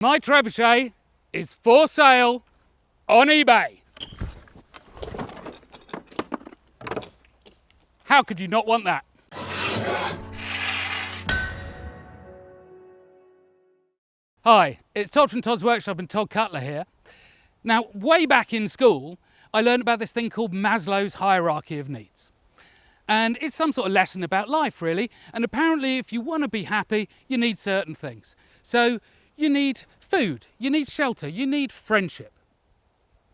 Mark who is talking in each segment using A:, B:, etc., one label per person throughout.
A: My trebuchet is for sale on eBay. How could you not want that? Hi, it's Todd from Todd's Workshop and Todd Cutler here. Now, way back in school, I learned about this thing called Maslow's hierarchy of needs. And it's some sort of lesson about life, really. And apparently, if you want to be happy, you need certain things. So you need food, you need shelter, you need friendship.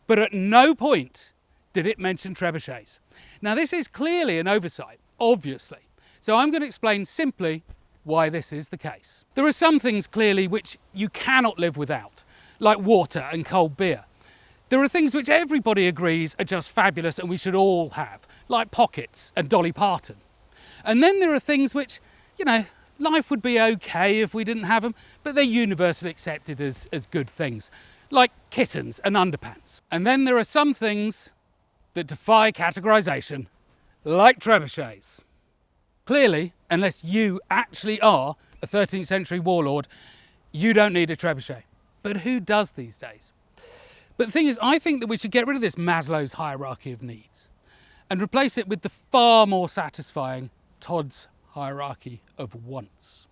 A: But at no point did it mention trebuchets. Now, this is clearly an oversight, obviously. So I'm going to explain simply why this is the case. There are some things clearly which you cannot live without, like water and cold beer. There are things which everybody agrees are just fabulous and we should all have, like pockets and Dolly Parton. And then there are things which, life would be okay if we didn't have them, but they're universally accepted as good things, like kittens and underpants. And then there are some things that defy categorisation, like trebuchets. Clearly, unless you actually are a 13th century warlord, you don't need a trebuchet. But who does these days? But the thing is, I think that we should get rid of this Maslow's hierarchy of needs and replace it with the far more satisfying Todd's hierarchy of wants.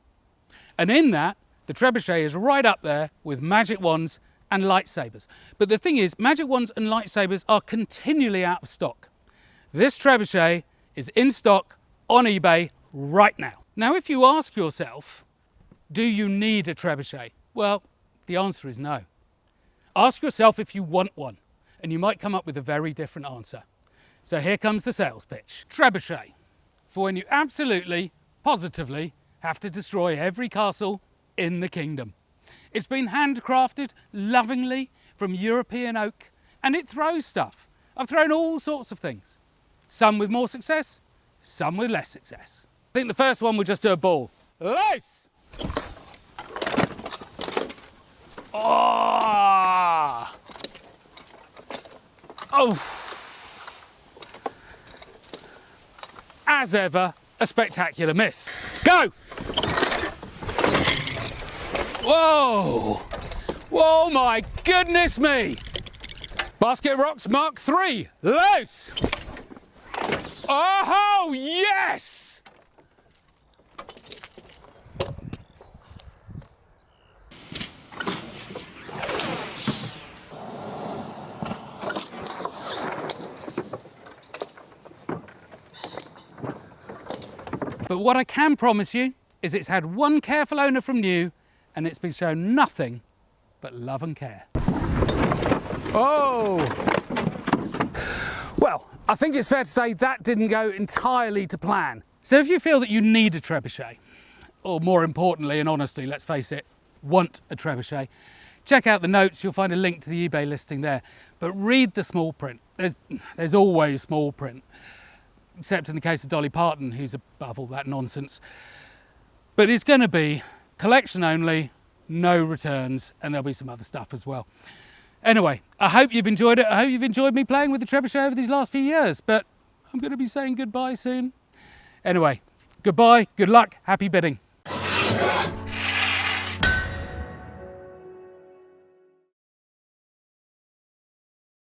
A: And in that, the trebuchet is right up there with magic wands and lightsabers. But the thing is, magic wands and lightsabers are continually out of stock. This trebuchet is in stock on eBay right now. Now, if you ask yourself, do you need a trebuchet? Well, the answer is no. Ask yourself if you want one, and you might come up with a very different answer. So here comes the sales pitch. Trebuchet, for when you absolutely, positively have to destroy every castle in the kingdom. It's been handcrafted lovingly from European oak, and it throws stuff. I've thrown all sorts of things. Some with more success, some with less success. I think the first one will just do a ball. Loose! Oh! As ever, a spectacular miss. Go! Whoa! Whoa, my goodness me! Basket Rocks Mark III, loose! Oh, yes! But what I can promise you is it's had one careful owner from new and it's been shown nothing but love and care. Oh! Well, I think it's fair to say that didn't go entirely to plan. So if you feel that you need a trebuchet, or more importantly and honestly, let's face it, want a trebuchet, check out the notes, you'll find a link to the eBay listing there. But read the small print. There's always small print. Except in the case of Dolly Parton, who's above all that nonsense. But it's going to be collection only, no returns, and there'll be some other stuff as well. Anyway, I hope you've enjoyed it. I hope you've enjoyed me playing with the trebuchet over these last few years, but I'm going to be saying goodbye soon. Anyway, goodbye, good luck, happy bidding.